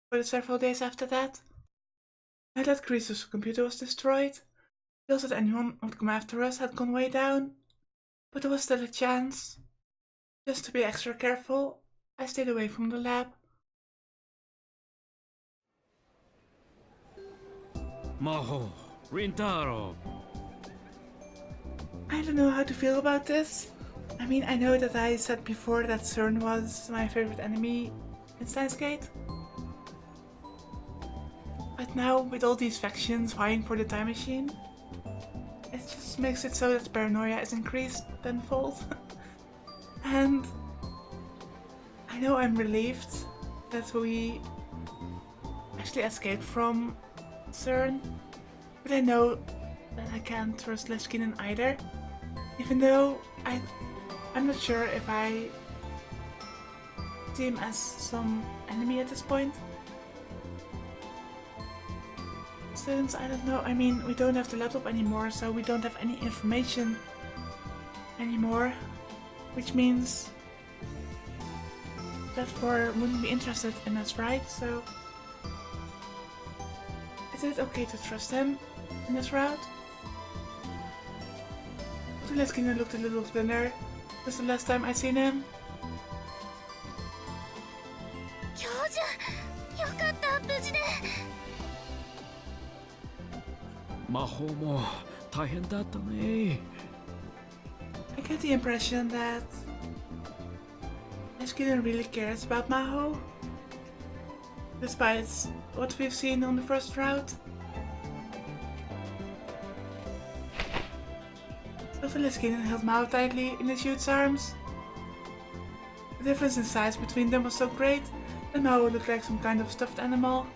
for the several days after that. Now that Chris's computer was destroyed, the odds that anyone would come after us had gone way down, but there was still a chance. Just to be extra careful, I stayed away from the lab. Maho, Rintaro. I don't know how to feel about this. I mean, I know that I said before that CERN was my favorite enemy in Steins. But now, with all these factions vying for the time machine, it just makes it so that paranoia is increased tenfold. And I know I'm relieved that we actually escaped from CERN, but I know that I can't trust Leskinen either, even though I'm not sure if I see him as some enemy at this point. Since, I don't know, I mean, we don't have the laptop anymore, so we don't have any information anymore, which means that Thor wouldn't be interested in us, right? So, is it okay to trust him in this route? Leskinen looked a little thinner. This is the last time I'd seen him. Maho mo taihen datta ne. I get the impression that Leskinen really cares about Maho, despite what we've seen on the first route. Dr. Leskinen held Maho tightly in his huge arms. The difference in size between them was so great that Maho looked like some kind of stuffed animal.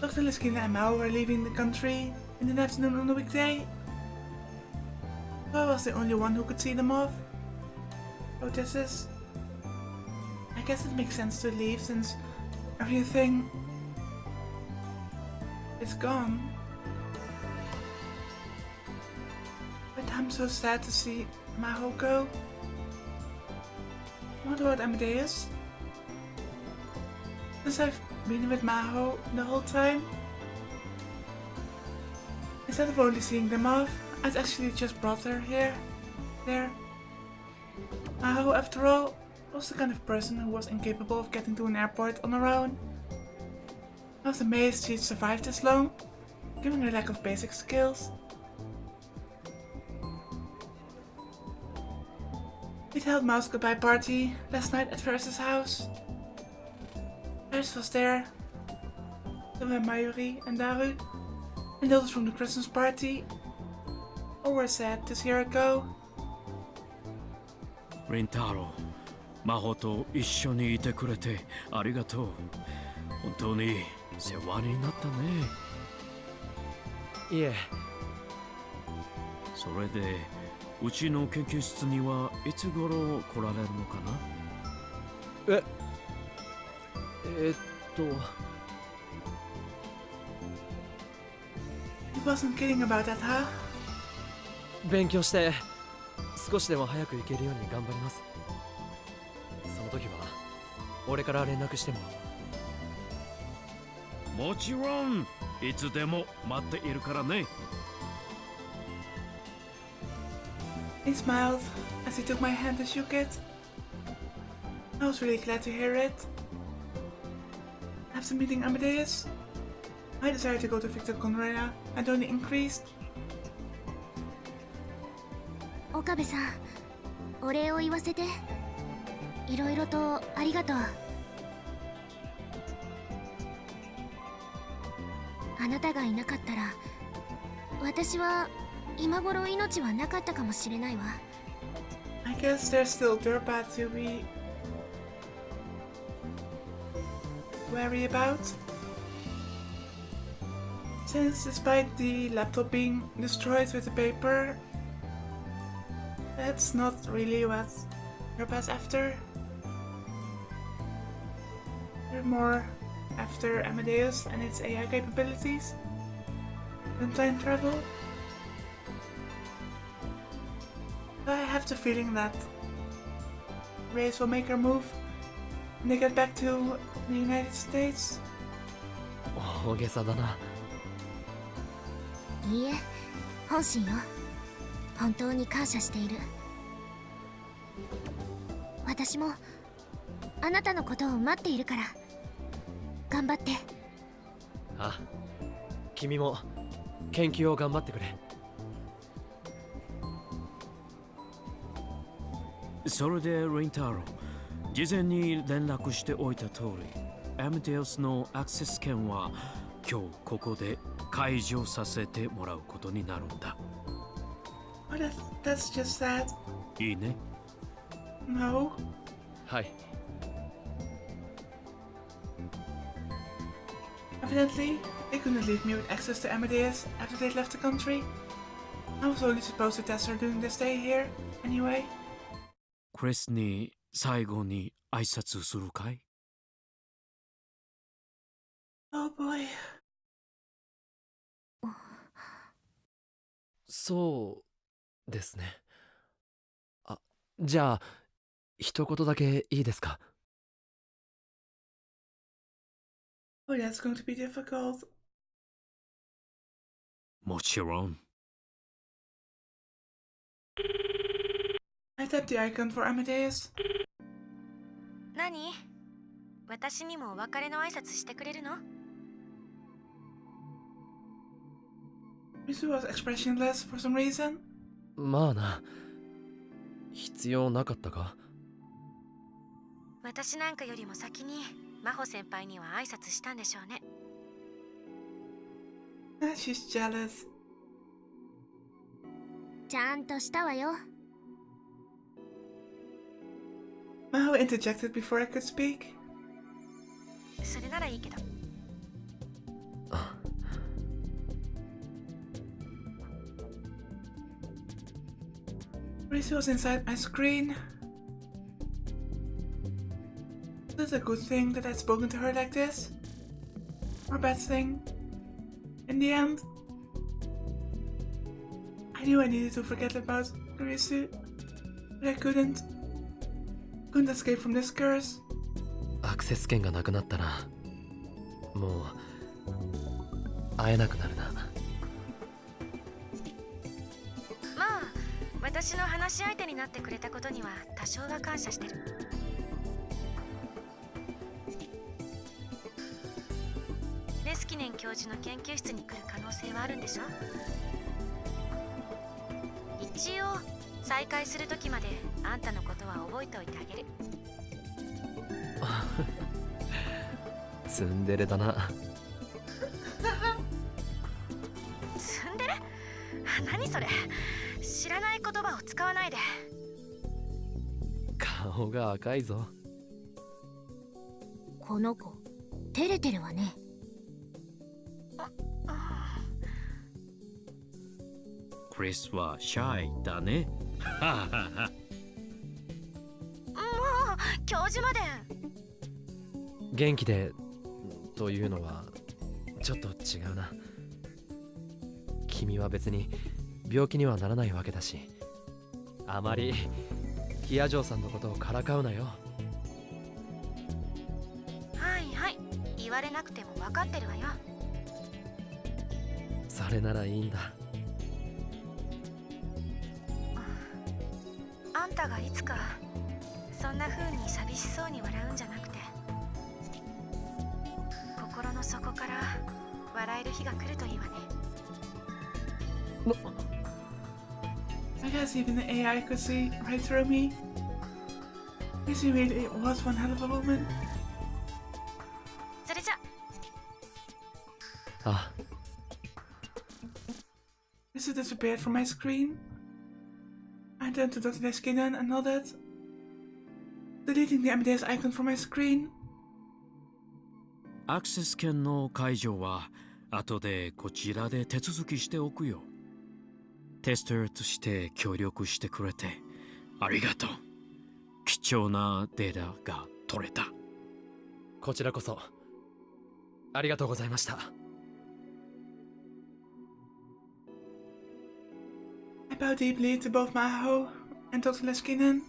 Dr. Leskinen and Maho were leaving the country in the afternoon on a weekday. So I was the only one who could see them off. Oh, this is... I guess it makes sense to leave since everything is gone. But I'm so sad to see Maho go. What about Amadeus? Since I've been with Maho the whole time, instead of only seeing them off, I'd actually just brought her there. Maho, after all, was the kind of person who was incapable of getting to an airport on her own. I was amazed she'd survived this long, given her lack of basic skills. We'd held Mao's goodbye party last night at Ferris's house. Ferris was there, so were Mayuri and Daru, and those from the Christmas party. All were sad to see her go. Rintaro, Maho to 一緒にいてくれてありがとう。本当に世話になったね。いえ。それで、うちの研究室にはいつ頃来られるのかな？He wasn't kidding about that, huh? 勉強して少しでも早く行けるように頑張ります。その時は俺から連絡しても。もちろん、いつでも待っているからね。He smiled as he took my hand and shook it. I was really glad to hear it. After meeting Amadeus, my desire to go to Victor Conrera had only increased. 岡部さん、お礼を言わせて。いろいろとありがとう。あなたがいなかったら、私は今頃命はなかったかもしれないわ。I guess there's still Durpa to be wary about. Since despite the laptop being destroyed with the paper, that's not really what Durpa's after. They're more after Amadeus and its AI capabilities than time travel. I have the feeling that Reyes will make her move when they get back to the United States. 大げさだな。いいえ、本心よ。本当に感謝している。私もあなたのことを待っているから。頑張って。あ、君も研究を頑張ってくれ。それでレインタロウ、事前に連絡しておいた通り、アメデウスのアクセス権は今日ここで解除させてもらうことになるんだ。Oh, that's just sad. いいね。No. はい。Evidently, they couldn't leave me with access to Amadeus after they'd left the country. I was only supposed to test her during their stay here, anyway. クリスに最後に挨拶するかい？ Oh boy. そうですね。あ、じゃあ一言だけいいですか？ Oh, that's going to be difficult. もちろん。I tapped the icon for Amadeus. 何？私にもお別れの挨拶してくれるの？ Misu was expressionless for some reason. まあな。必要なかったか？私なんかよりも先に真帆先輩には挨拶したんでしょうね。Ah, she's jealous. ちゃんとしたわよ。Maho interjected before I could speak. それならいいけど。Risu was inside my screen. Is it a good thing that I'd spoken to her like this? Or a bad thing? In the end, I knew I needed to forget about Risu, but I couldn't. Couldn't escape from this curse. アクセス権がなくなったらもう会えなくなるな。まあ、私の話し相手になってくれたことには多少は感謝してる。レスキネン教授の研究室に来る可能性はあるんでしょ？一応再会する時まであんたのことは覚えておいてあげる。ツンデレだな。ツンデレ？何それ？知らない言葉を使わないで。顔が赤いぞ。この子照れてるわね。クリスはシャイだね。もう教授まで。元気でというのはちょっと違うな。君は別に病気にはならないわけだし、あまりヒアジョーさんのことをからかうなよ。はいはい、言われなくても分かってるわよ。それならいいんだ。あんたがいつかそんな風に寂しそうに笑うんじゃなくて、心の底から笑える日が来るといいわね。I guess even the AI could see right through me. Missy really was one hell of a woman. それじゃ。あ、Missy disappeared from my screen. I turned to Dr. Leskinen and nodded, deleting the Amadeus icon from my screen. アクセス権の解除は後でこちらで手続きしておくよ。テスターとして協力してくれてありがとう。貴重なデータが取れた。こちらこそありがとうございました。I bowed deeply to both Maho, and Dr. Leskinen.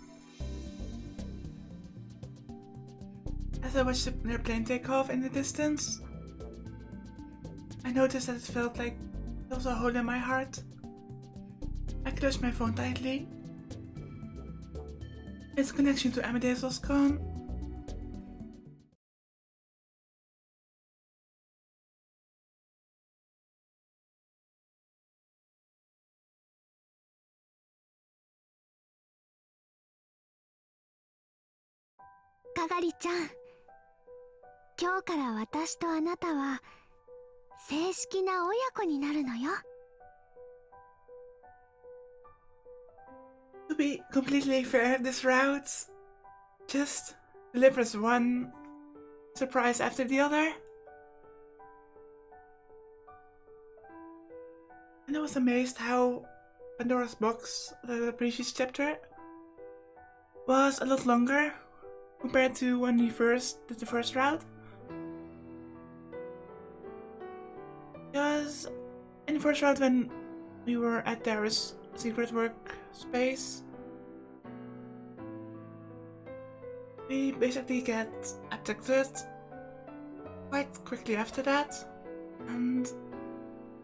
As I watched their plane take off in the distance, I noticed that it felt like there was a hole in my heart. I closed my phone tightly. Its connection to Amadeus was gone. Kagariちゃん、今日から私とあなたは正式な親子になるのよ。To be completely fair, this route just delivers one surprise after the other. And I was amazed how Pandora's Box, the previous chapter, was a lot longer compared to when we first did the first route. Because in the first route, when we were at Dara's secret workspace, we basically get abducted quite quickly after that, and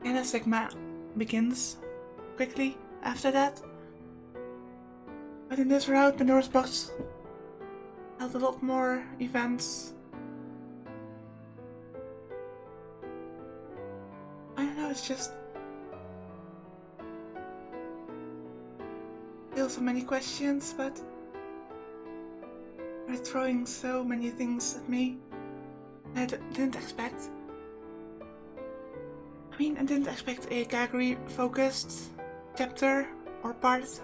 Anna Sigma begins quickly after that. But in this route, Pandora's Box held a lot more events. I don't know, it's just still so many questions, but they're throwing so many things at me that I didn't expect. I mean, I didn't expect a Kaguri focused chapter or part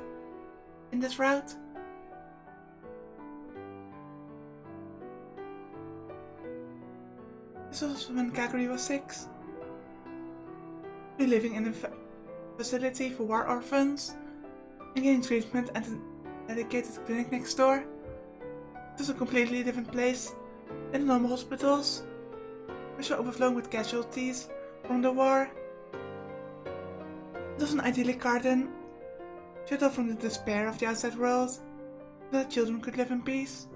in this route. This was when Kaguri was 6. Living in a facility for war orphans and getting treatment at a dedicated clinic next door. It was a completely different place than the normal hospitals, which were overflowing with casualties from the war. It was an idyllic garden, shut off from the despair of the outside world, so that children could live in peace.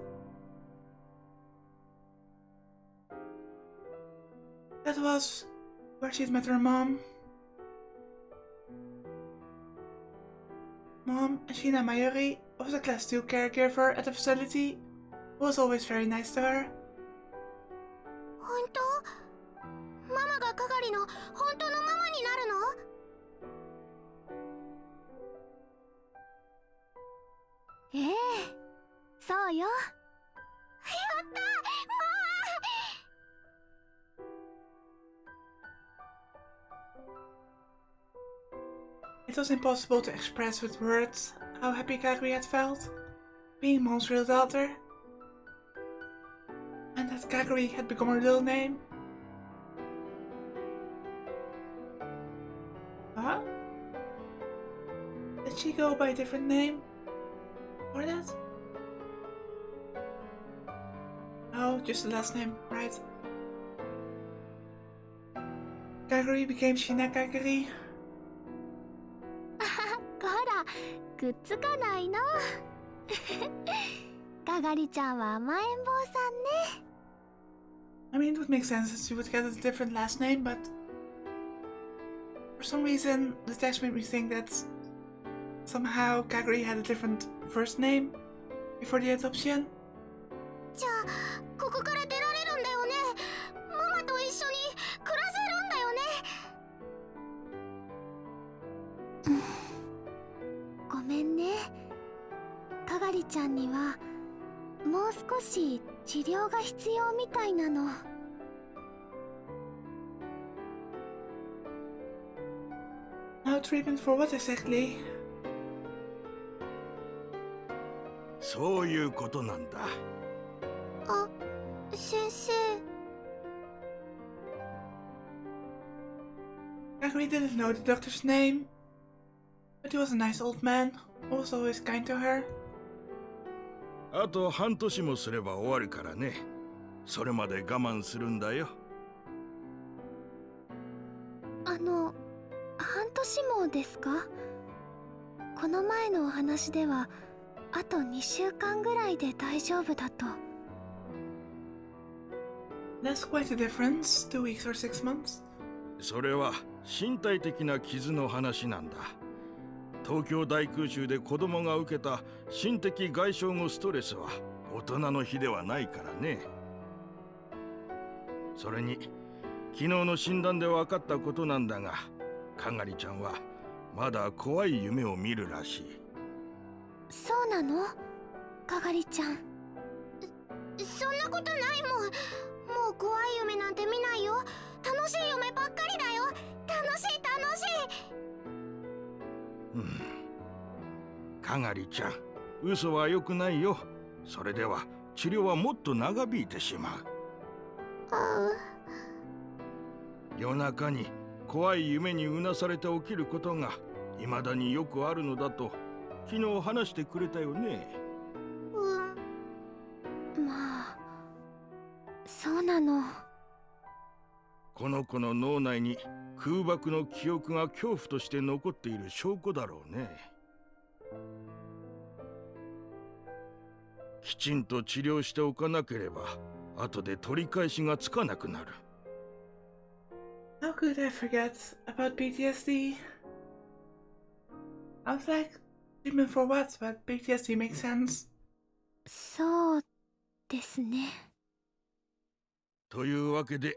That was where she'd met her mom. Mom, Sheena Mayuri, was a class 2 caregiver at the facility, who was always very nice to her. 本当？ママが係の本当のママになるの？ええ、そうよ。やった！ It was impossible to express with words how happy Kaguri had felt, being Mom's real daughter, and that Kaguri had become her real name. Huh? Did she go by a different name? Or that? Oh, just the last name, right. Kaguri became Sheena Kaguri. ほら、くっつかないの。係ちゃんは甘えん坊さんね。I mean, it would make sense that she would get a different last name, but for some reason, the text made me think that somehow Kaguri had a different first name before the adoption. じゃあ、ここから出られるんだよね。ママと一緒に暮らせるんだよね。ごめんね。係ちゃんにはもう少し治療が必要みたいなの。Now treatment for what exactly? そういうことなんだ。あ、先生。Kaguri didn't know the doctor's name, but he was a nice old man, who was always kind to her. あと半年もすれば終わるからね。それまで我慢するんだよ。半年もですか？この前のお話ではあと2週間ぐらいで大丈夫だと。 That's quite a difference, 2 weeks or 6 months. それは身体的な傷の話なんだ。東京大空襲で子供が受けた心的外傷後ストレスは大人の比ではないからね。それに昨日の診断で分かったことなんだが、かがりちゃんはまだ怖い夢を見るらしい。そうなの？かがりちゃん。そんなことないもん。もう怖い夢なんて見ないよ。楽しい夢ばっかりだよ。楽しい楽しい。かがりちゃん、嘘は良くないよ。それでは治療はもっと長引いてしまう。夜中に怖い夢にうなされて起きることが未だによくあるのだと昨日話してくれたよね。まあ、そうなの。この子の脳内に空爆の記憶が恐怖として残っている証拠だろうね。きちんと治療しておかなければ後で取り返しがつかなくなる。How could I forget about PTSD? I was like, treatment for what? But PTSD makes sense. そうですね。というわけで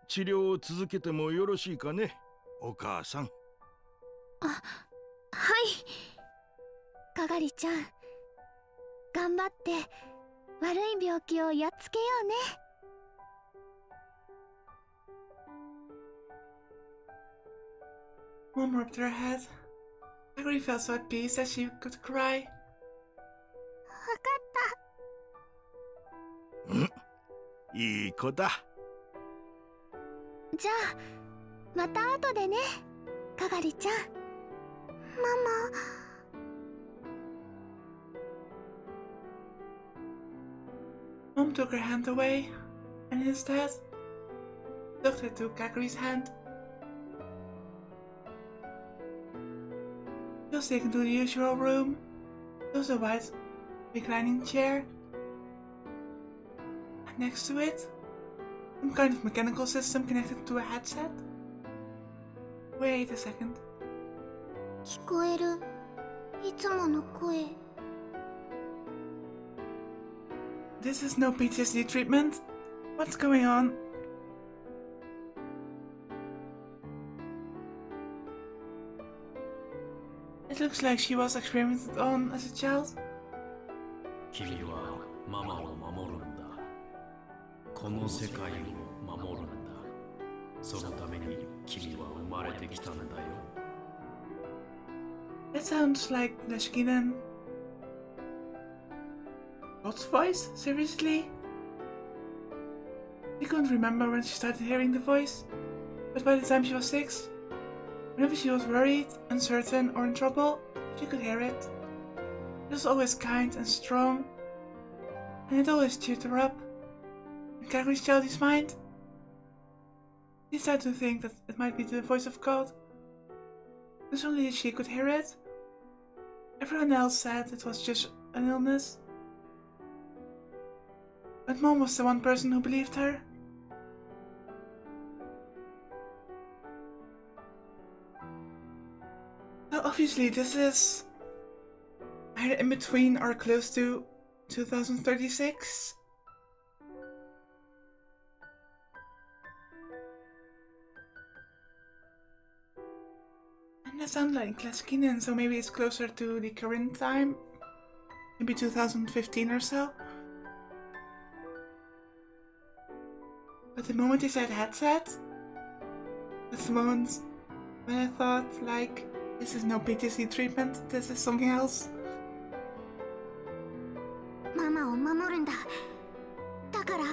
治療を続けてもよろしいかね、お母さん。はい。かがりちゃん、頑張って悪い病気をやっつけようね。Mom rubbed her head. Gregory felt so at peace that she could cry. いい子だ。じゃあまた後でね、かがりちゃん。Mom took her hand away, and instead, the doctor took Gregory's hand. She was taken to the usual room. There was a white reclining chair. And next to it, some kind of mechanical system connected to a headset. Wait a second. 聞こえる、いつもの声。This is no PTSD treatment. What's going on? It looks like she was experimented on as a child. 君はママを守るんだ。この世界を守るんだ。そのために君は生まれてきたんだよ。That sounds like Leshkinen. God's voice? Seriously? She couldn't remember when she started hearing the voice, but by the time she was 6, whenever she was worried, uncertain, or in trouble, she could hear it. It was always kind and strong, and it always cheered her up. In Gregory's childish mind, she started to think that it might be the voice of God. As only she could hear it. Everyone else said it was just an illness. But Mom was the one person who believed her. So obviously this is either in between or close to 2036. And that sounds like Leskinen, so maybe it's closer to the current time. Maybe 2015 or so. But the moment he said headset, that's the moment when I thought, like, this is no PTSD treatment, this is something else. ママを守るんだ。だから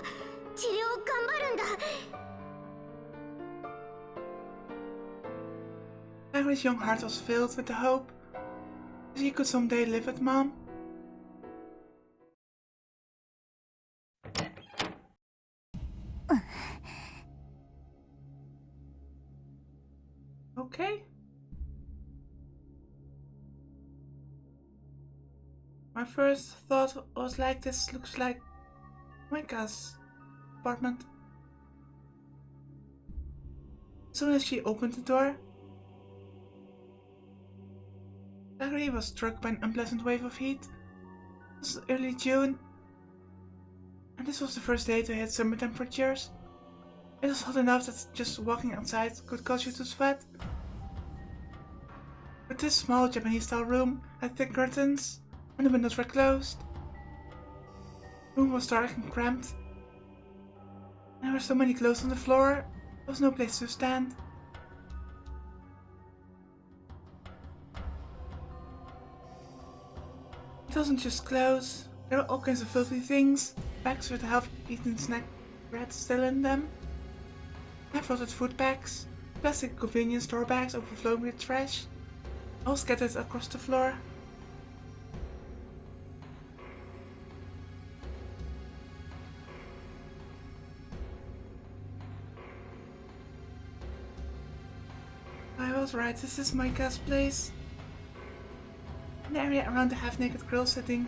治療頑張るんだ。Gregory's young heart was filled with the hope that he could someday live with Mom. Okay. My first thought was like, this looks like Micah's apartment. As soon as she opened the door, Zachary was struck by an unpleasant wave of heat. It was early June, and this was the first day to hit summer temperatures. It was hot enough that just walking outside could cause you to sweat. But this small Japanese-style room had thick curtains, and the windows were closed. The room was dark and cramped, and there were so many clothes on the floor, there was no place to stand. It wasn't just clothes, there were all kinds of filthy things, bags with half-eaten snack bread still in them, half-rotted food bags, plastic convenience store bags overflowing with trash, all scattered across the floor. I was right, this is Micah's place. The area around the half-naked girl sitting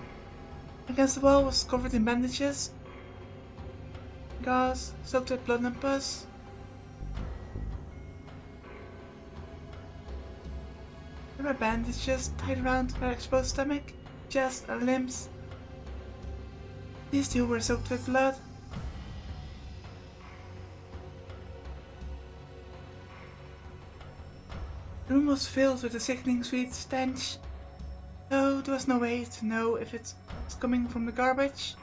against the wall was covered in bandages, gauze soaked with blood and pus. There were bandages tied around her exposed stomach, chest and limbs. These two were soaked with blood. The room was filled with a sickening sweet stench, though there was no way to know if it was coming from the garbage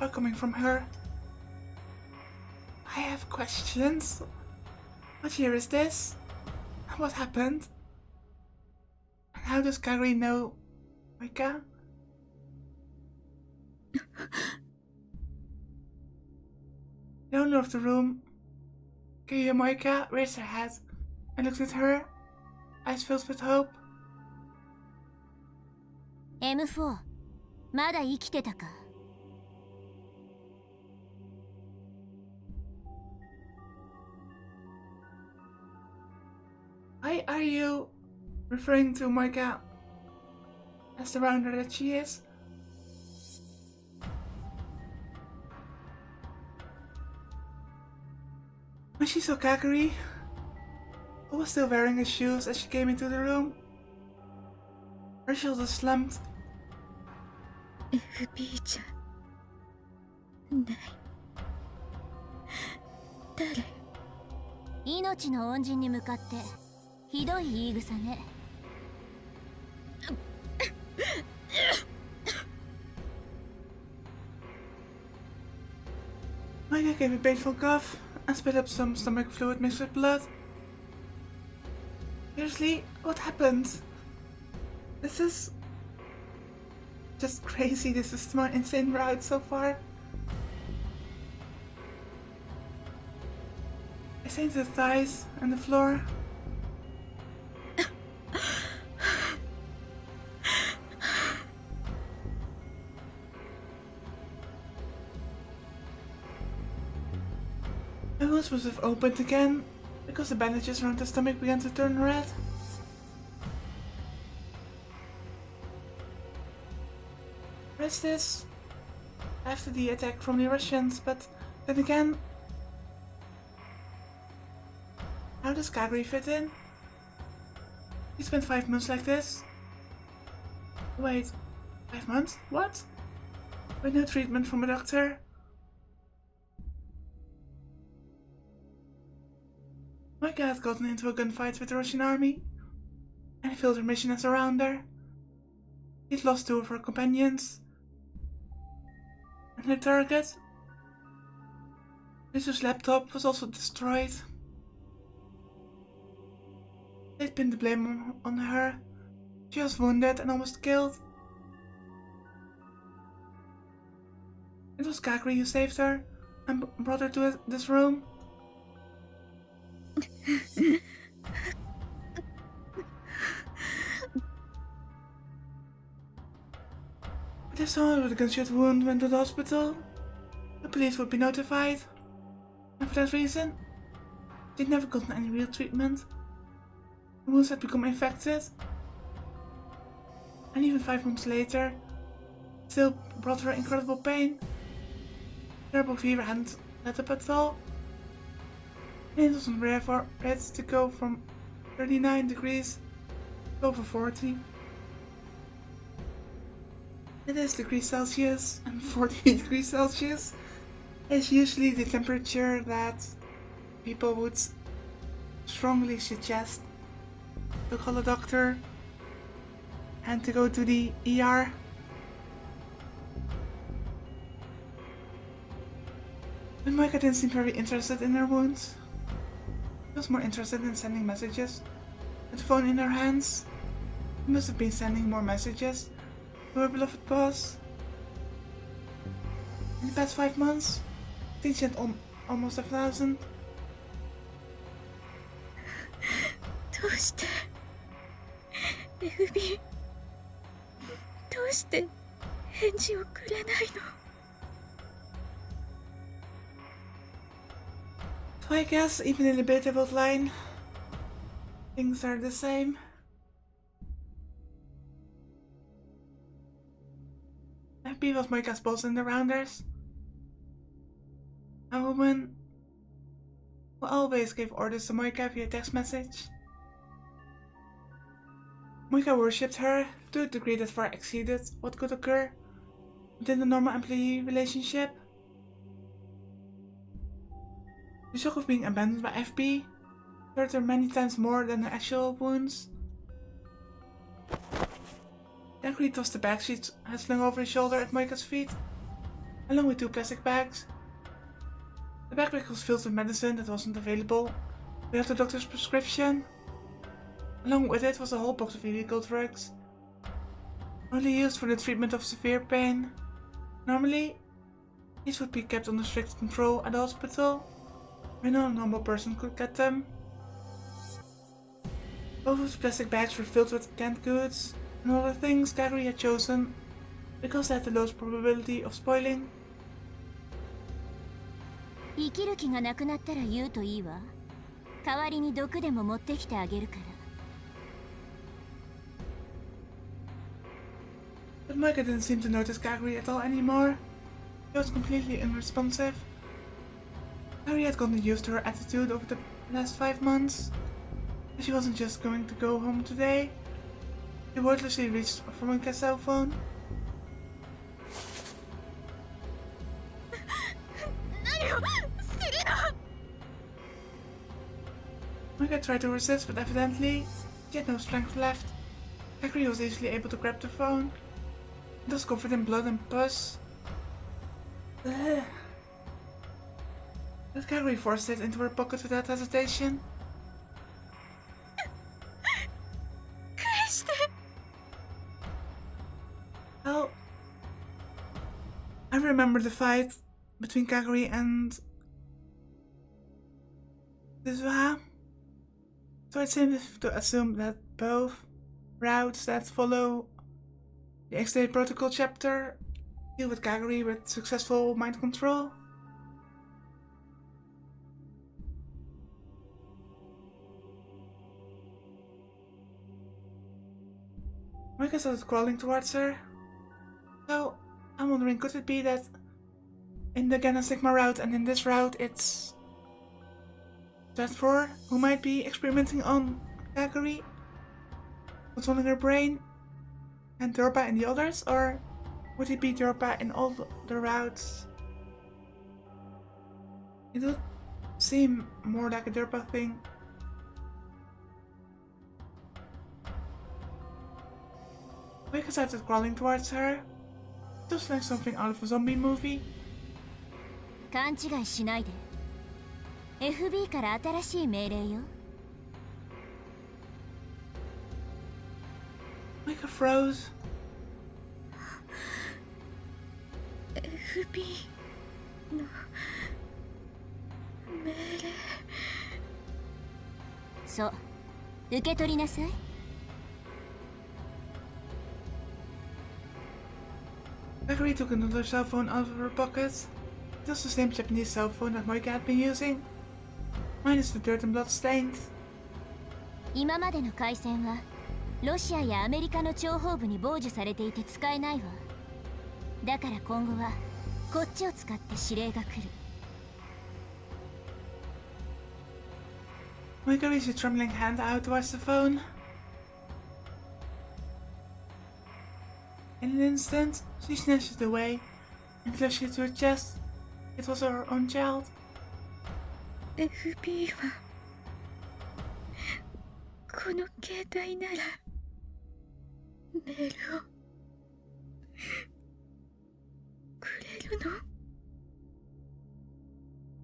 or coming from her. I have questions. What year is this? What happened? And how does Kagari know Micah? The owner of the room, Micah, raised her head and looked at her, eyes filled with hope. M4 まだ生きてたか。 Why are you referring to Micah as the rounder that she is? When she saw Kagari, who was still wearing his shoes as she came into the room, her shoulders slumped. FB じゃない。誰？命の恩人に向かってひどい言い草ね。Micah gave a painful cough and spit up some stomach fluid mixed with blood. Seriously, what happened? This is just crazy. This is the more insane route so far. I stained the thighs and the floor. The wounds must have opened again because the bandages around the stomach began to turn red. Where's this? After the attack from the Russians, but then again, how does Kagari fit in? He spent 5 months like this. Wait, 5 months? What? With no treatment from a doctor? Micah had gotten into a gunfight with the Russian army, and he failed her mission as a rounder. He'd lost 2 of her companions. And her target, Lisa's laptop, was also destroyed. They'd pinned the blame on her. She was wounded and almost killed. It was Kagari who saved her and brought her to this room. But if someone with a gunshot wound went to the hospital, the police would be notified. And for that reason, they'd never gotten any real treatment. The wounds had become infected. And even 5 months later, still brought her incredible pain. Terrible fever hadn't let up at all. And it wasn't rare for it to go from 39 degrees to over 40. It is degrees Celsius, and 40 degrees Celsius is usually the temperature that people would strongly suggest to call a doctor and to go to the ER. But Moika didn't seem very interested in her wounds. She was more interested in sending messages. With the phone in her hands, she must have been sending more messages to her beloved boss. In the past 5 months, I think she had almost 1,000. どうして FB どうして返事をくれないの So I guess even in the beta build line, things are the same. FB was Moika's boss in the rounders. A woman who always gave orders to Moika via text message. Moika worshipped her to a degree that far exceeded what could occur within the normal employee relationship. The shock of being abandoned by FB hurt her many times more than her actual wounds. Daggery tossed the bag she had slung over his shoulder at Moika's feet, along with 2 plastic bags. The backpack was filled with medicine that wasn't available without the doctor's prescription. Along with it was a whole box of illegal drugs, only used for the treatment of severe pain. Normally, these would be kept under strict control at the hospital, where no normal person could get them. Both of the plastic bags were filled with canned goods and other things Daggery had chosen because they had the lowest probability of spoiling. 生きる気がなくなったら言うといいわ。代わりに毒でも持ってきてあげるから。 But Moika didn't seem to notice Kaguri at all anymore. He was completely unresponsive. Kaguri had gotten used to her attitude over the last 5 months. She wasn't just going to go home today. She wordlessly reached for Moika's cell phone. Moika tried to resist, but evidently she had no strength left. Kaguri was easily able to grab the phone. It was covered in blood and pus. Ugh. But Kaguri forced it into her pocket without hesitation. Well, I remember the fight between Kaguri and Tsundere. So it's safe to assume that both routes that follow the X-Day Protocol chapter deal with Kaguri with successful mind control. Moika started crawling towards her. So, I'm wondering, could it be that in the Gamma Sigma route and in this route it's Stratfor who might be experimenting on Kaguri, controlling her brain, and Dorpa in the others, or would it be Dorpa in all the routes? It would seem more like a Dorpa thing. Moika started crawling towards her, just like something out of a zombie movie. 勘違いしないで。FB から新しい命令よ。Moika froze. FB の命令。そう、受け取りなさい。Kaguri took another cell phone out of her pocket. It was the same Japanese cell phone that Moika had been using, minus the dirt and blood stains. 今までの回線はロシアやアメリカの諜報部に傍受されていて使えないわ。だから今後はこっちを使って指令が来る。 Moika reached a trembling hand out towards the phone. In an instant, she snatched it away and clutched it to her chest. It was her own child. FB はこの携帯ならメールをくれるの？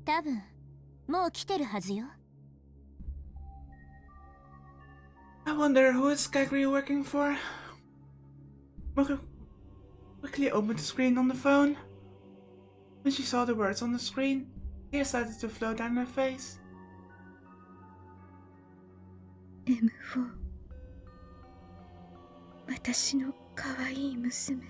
多分もう来てるはずよ。 I wonder who is Kagri working for? Moka quickly opened the screen on the phone. When she saw the words on the screen, tears started to flow down her face. M4 私の可愛い娘。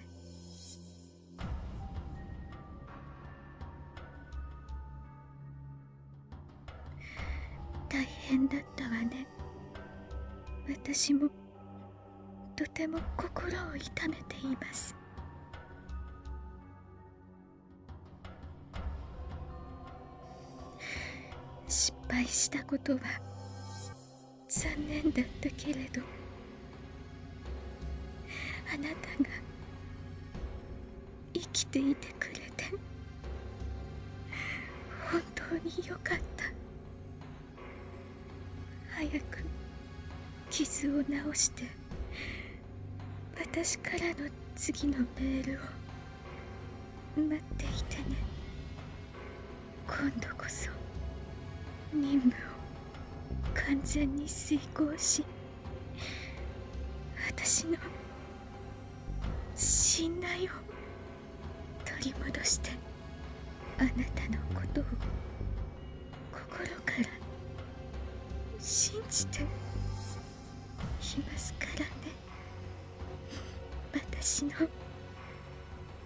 大変だったわね。私もとても心を痛めています。失敗したことは残念だったけれど、あなたが生きていてくれて本当によかった。早く傷を治して私からの次のメールを待っていてね。今度こそ任務を完全に遂行し、私の信頼を取り戻してあなたのことを心から信じていますからね。私の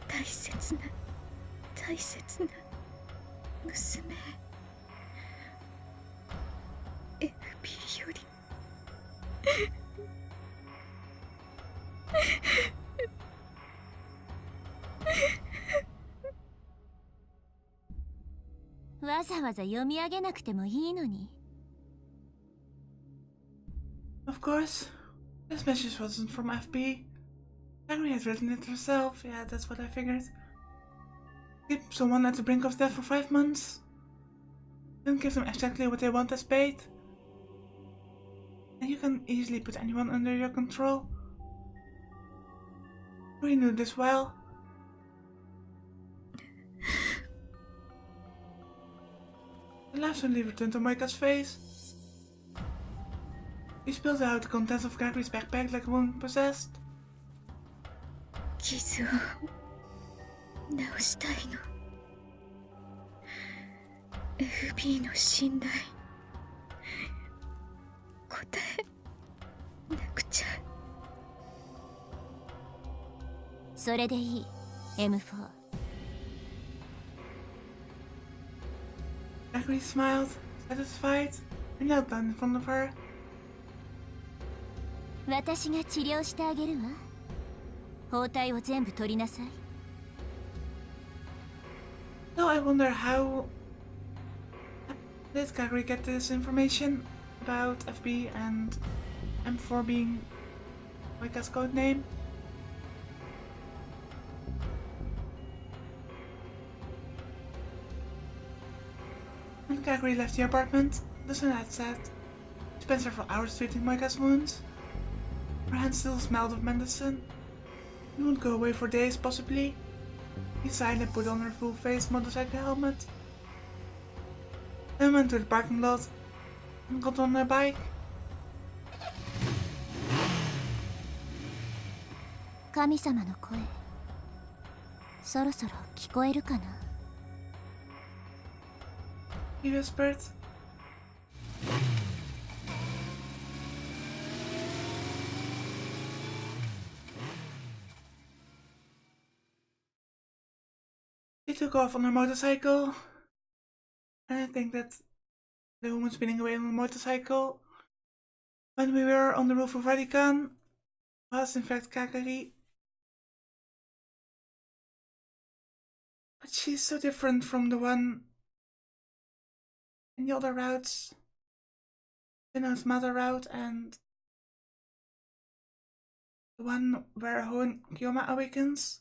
大切な大切な娘。 FB よりわざわざ読み上げなくてもいいのに。 Of course, this message wasn't from FB. Kagri had written it herself. Yeah, that's what I figured. Keep someone at the brink of death for 5 months. Then give them exactly what they want as bait. And you can easily put anyone under your control. We knew this well. The laugh suddenly returned to Moika's face. He spilled out the contents of Kagri's backpack like one possessed. 傷を治したいの。FB の信頼答えなくちゃ。それでいい M4。 Kagri smiled, satisfied, and knelt down in front of her. 私が治療してあげるわ。包帯を全部取りなさい。 So I wonder how did Kagri get this information about FB and M4 being Moika's code name? When Kagri left the apartment, the sun had set. She spent several hours treating Moika's wounds. Her hands still smelled of medicine. It would go away for days, possibly. He sighed and put on her full-face motorcycle helmet. Then went to the parking lot and got on her bike. 神様の声、そろそろ聞こえるかな。 He whispered. She took off on her motorcycle, and I think that the woman spinning away on the motorcycle when we were on the roof of Radican was in fact Kagri. But she's so different from the one in the other routes. Ina's mother route and the one where Kyoma awakens.